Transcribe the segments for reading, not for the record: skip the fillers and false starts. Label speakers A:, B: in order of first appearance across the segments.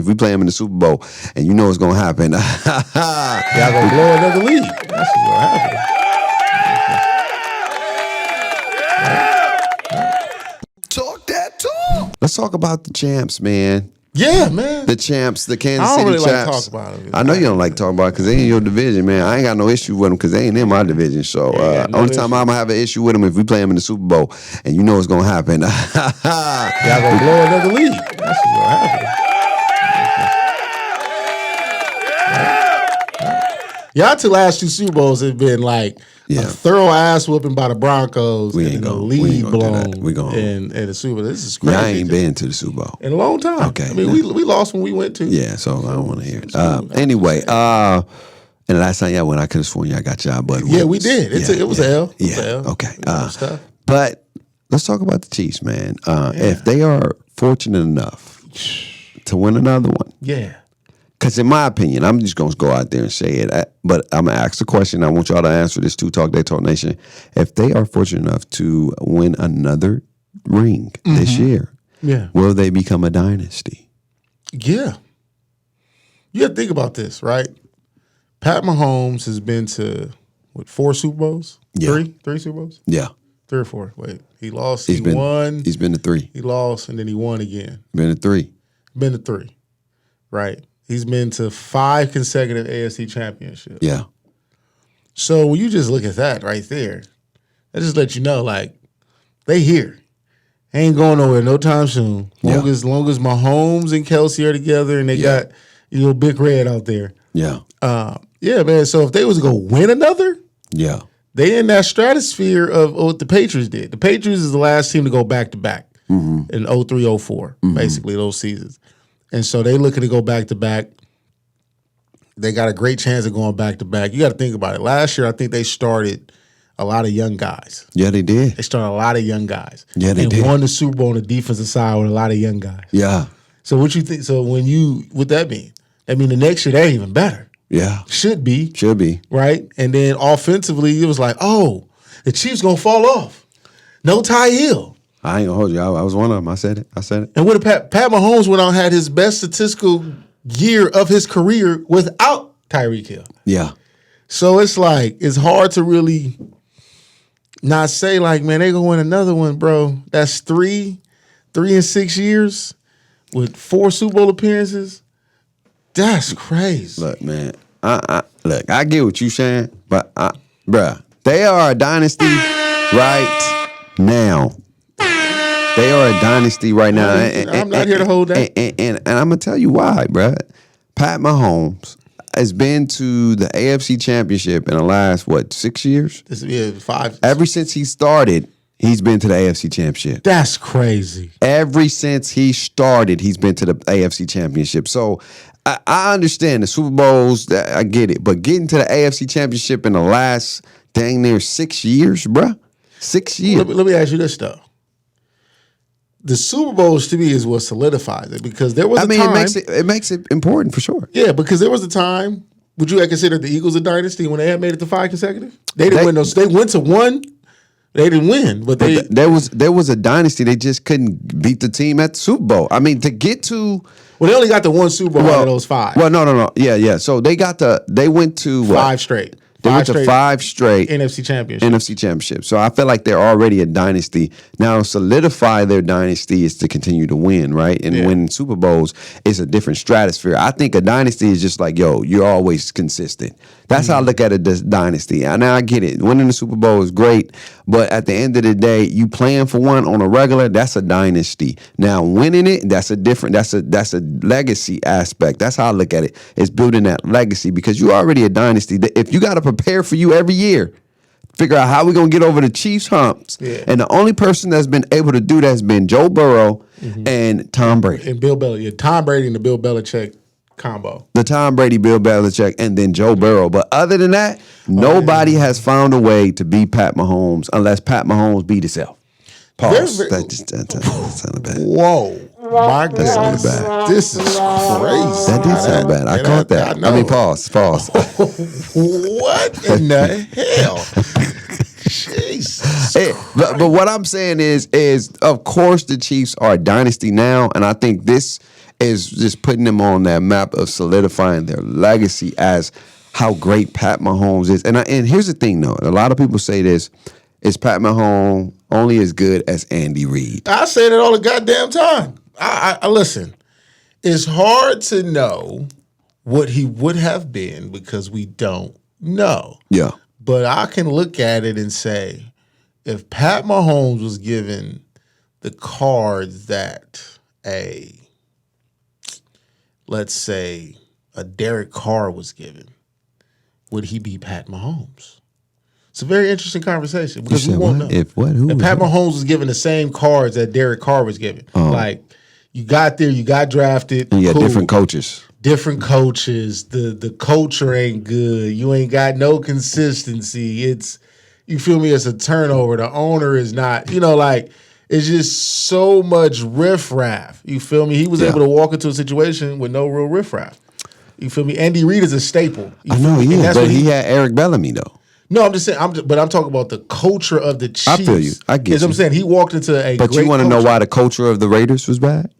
A: If we play them in the Super Bowl, and you know what's gonna happen.
B: Y'all gonna blow another lead. That's what's gonna happen.
A: Talk that talk. Let's talk about the champs, man.
B: Yeah, man.
A: The champs, the Kansas
B: I don't
A: City
B: really like
A: champs.
B: to talk about them.
A: I know you don't like to talk about it because they in your division, man. I ain't got no issue with them because they ain't in my division. So only time I'm gonna have an issue with them if we play them in the Super Bowl, and you know what's gonna happen.
B: Y'all gonna blow another lead. That's what's gonna happen. Y'all two last two Super Bowls have been like a thorough ass whooping by the Broncos and the lead blown in the Super Bowl. This is crazy.
A: I ain't been to the Super Bowl
B: in a long time.
A: Okay,
B: I mean we lost when we went to.
A: Yeah, so I don't want to hear it. Anyway, and the last time y'all went, I could have sworn y'all got y'all butt.
B: Yeah, we did. It was a L.
A: Yeah. Okay. But let's talk about the Chiefs, man. If they are fortunate enough to win another one, because in my opinion, I'm just going to go out there and say it, but I'm going to ask the question. I want y'all to answer this too, Talk They Talk Nation. If they are fortunate enough to win another ring this year, will they become a dynasty?
B: Yeah. You have to think about this, right? Pat Mahomes has been to, 4 Super Bowls?
A: Yeah.
B: Three Super Bowls?
A: Yeah.
B: 3 or 4. Wait, he lost, he won.
A: He's been to 3.
B: He lost, and then he won again.
A: Been to 3.
B: Been to 3, right? He's been to 5 consecutive AFC championships.
A: Yeah.
B: So when you just look at that right there, that just let you know, like, they here. Ain't going nowhere no time soon. Long as Mahomes and Kelsey are together and they got Big Red out there.
A: Yeah.
B: Yeah, man. So if they was to go win another, they in that stratosphere of what the Patriots did. The Patriots is the last team to go back-to-back in 03, 04, basically those seasons. And so they looking to go back-to-back. They got a great chance of going back-to-back. You got to think about it. Last year, I think they started a lot of young guys.
A: Yeah, they did.
B: They started a lot of young guys.
A: Yeah, they did.
B: And won the Super Bowl on the defensive side with a lot of young guys.
A: Yeah.
B: So what you think? So what that mean? I mean, the next year, they're even better.
A: Yeah.
B: Should be.
A: Right?
B: And then offensively, it was like, oh, the Chiefs going to fall off. No Ty Hill.
A: I ain't gonna hold you. I was one of them. I said it.
B: And what Pat Mahomes went out and had his best statistical year of his career without Tyreek Hill.
A: Yeah.
B: So it's like, it's hard to really not say like, man, they gonna win another one, bro. That's 3 in 6 years with 4 Super Bowl appearances. That's crazy.
A: Look, man. Look, I get what you saying, but bruh, they are a dynasty right now. They are a dynasty right now.
B: I'm not here to hold that.
A: And I'm going to tell you why, bruh. Pat Mahomes has been to the AFC Championship in the last, 6 years?
B: 5.
A: Ever since he started, he's been to the AFC Championship.
B: That's crazy.
A: Ever since he started, he's been to the AFC Championship. So I understand the Super Bowls, I get it. But getting to the AFC Championship in the last dang near 6 years, bruh. 6 years.
B: Let me ask you this, though. The Super Bowls to me is what solidifies it because there was a time.
A: It makes it important for sure.
B: Yeah, because there was a time. Would you consider the Eagles a dynasty when they had made it to 5 consecutive? They didn't win those. They went to 1. They didn't win, but
A: there was a dynasty. They just couldn't beat the team at the Super Bowl. I mean, to get to
B: they only got the 1 Super Bowl out of those 5.
A: Well, no. Yeah. So they went to
B: 5 straight.
A: They went to 5 straight
B: NFC Championship.
A: So I feel like they're already a dynasty. Now, solidify their dynasty is to continue to win, right? And winning Super Bowls is a different stratosphere. I think a dynasty is just like, you're always consistent. That's how I look at a dynasty. Now, I get it. Winning the Super Bowl is great, but at the end of the day, you playing for one on a regular, that's a dynasty. Now, winning it, that's a legacy aspect. That's how I look at it. It's building that legacy because you're already a dynasty. If you got to prepare for you every year, figure out how we're going to get over the Chiefs humps. Yeah. And the only person that's been able to do that has been Joe Burrow and Tom Brady.
B: And Bill Belichick. Tom Brady and the Bill Belichick combo.
A: The Tom Brady, Bill Belichick, and then Joe Burrow. But other than that, nobody has found a way to beat Pat Mahomes unless Pat Mahomes beat himself. Pause. That sounded bad.
B: Whoa. My God. That sounded bad. This is crazy.
A: That did sound bad. I caught that. I mean, pause.
B: What in the hell? Jesus.
A: But what I'm saying is of course the Chiefs are a dynasty now, and I think this is just putting them on that map of solidifying their legacy as how great Pat Mahomes is. And here's the thing, though. A lot of people say this. Is Pat Mahomes only as good as Andy Reid?
B: I say that all the goddamn time. I listen. It's hard to know what he would have been because we don't know.
A: Yeah.
B: But I can look at it and say, if Pat Mahomes was given the cards that let's say a Derek Carr was given, would he be Pat Mahomes? It's a very interesting conversation because we won't know.
A: If what? Who?
B: If Pat Mahomes was given the same cards that Derek Carr was given, like you got there, you got drafted,
A: and you had different coaches.
B: Different coaches. The culture ain't good. You ain't got no consistency. It's, you feel me? It's a turnover. The owner is not. It's just so much riffraff. You feel me? He was able to walk into a situation with no real riffraff. You feel me? Andy Reid is a staple.
A: I know he is, but he had Eric Bellamy though.
B: No, I'm just saying. I'm talking about the culture of the Chiefs.
A: I feel you. I get you.
B: What I'm saying. He walked into a.
A: But
B: great
A: you want to know
B: culture.
A: why the culture of the Raiders was bad?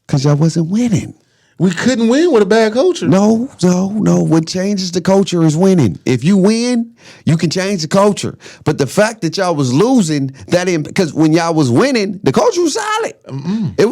A: Because y'all wasn't winning.
B: We couldn't win with a bad culture.
A: No. What changes the culture is winning. If you win, you can change the culture. But the fact that y'all was losing, because when y'all was winning, the culture was solid. It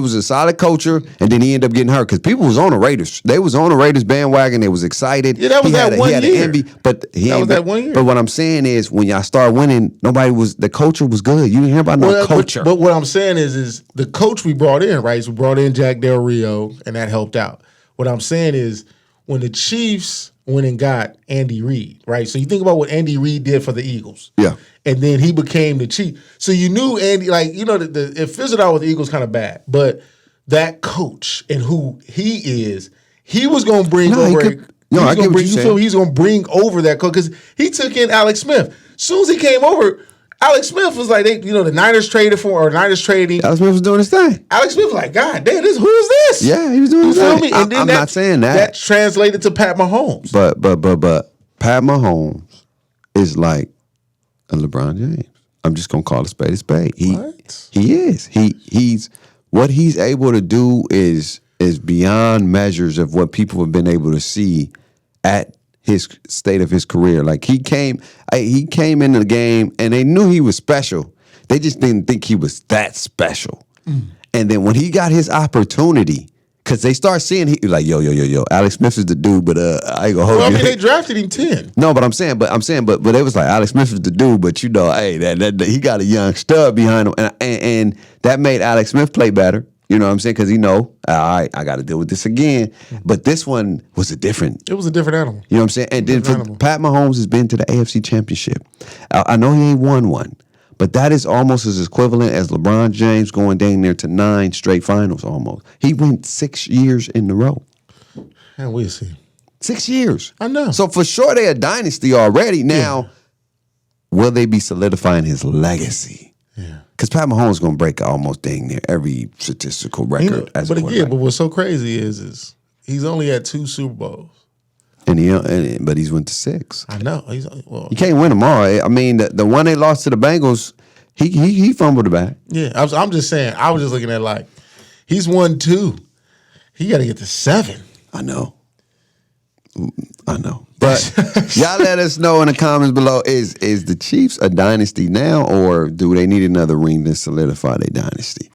A: was a solid culture, and then he ended up getting hurt because people was on the Raiders. They was on the Raiders bandwagon. They was excited.
B: Yeah, that was that 1 year.
A: But that
B: was that 1 year.
A: But what I'm saying is, when y'all start winning, the culture was good. You didn't hear about no culture.
B: But what I'm saying is the coach we brought in, right? So we brought in Jack Del Rio, and that helped out. What I'm saying is when the Chiefs went and got Andy Reid, right? So you think about what Andy Reid did for the Eagles.
A: Yeah.
B: And then he became the Chief. So you knew Andy, it fizzled out with the Eagles kind of bad. But that coach and who he is, he was going to bring over.
A: I get what you're saying.
B: He's going to bring over that coach because he took in Alex Smith. As soon as he came over, Alex Smith was like, the Niners traded Niners trading.
A: Alex Smith was doing his thing.
B: Alex Smith was like, God damn, who is this?
A: Yeah, he was doing his thing.
B: I'm
A: not saying that.
B: That translated to Pat Mahomes.
A: But Pat Mahomes is like a LeBron James. I'm just gonna call a spade a spade. He is. He's what he's able to do is beyond measures of what people have been able to see at his state of his career. Like he came in the game and they knew he was special. They just didn't think he was that special. And then when he got his opportunity, because they start seeing he like, yo, Alex Smith is the dude, but I ain't gonna hold you.
B: They drafted him 10.
A: No, but I'm saying, but it was like Alex Smith is the dude, but hey, that he got a young stud behind him, and that made Alex Smith play better. You know what I'm saying? Because all right, I got to deal with this again. But this one was a different.
B: It was a different animal.
A: You know what I'm saying? And then Pat Mahomes has been to the AFC Championship. I know he ain't won one, but that is almost as equivalent as LeBron James going down there to 9 straight finals almost. He went 6 years in a row.
B: And we'll see.
A: 6 years.
B: I know.
A: So for sure they're a dynasty already. Now, will they be solidifying his legacy?
B: Yeah.
A: Because Pat Mahomes is going to break almost dang near every statistical record.
B: But what's so crazy is he's only had 2 Super Bowls.
A: But he's went to 6.
B: I know.
A: You can't win them all. I mean, the one they lost to the Bengals, he fumbled it back.
B: Yeah, I'm just saying. I was just looking at he's won 2. He got to get to 7.
A: I know. But y'all let us know in the comments below, is the Chiefs a dynasty now, or do they need another ring to solidify their dynasty?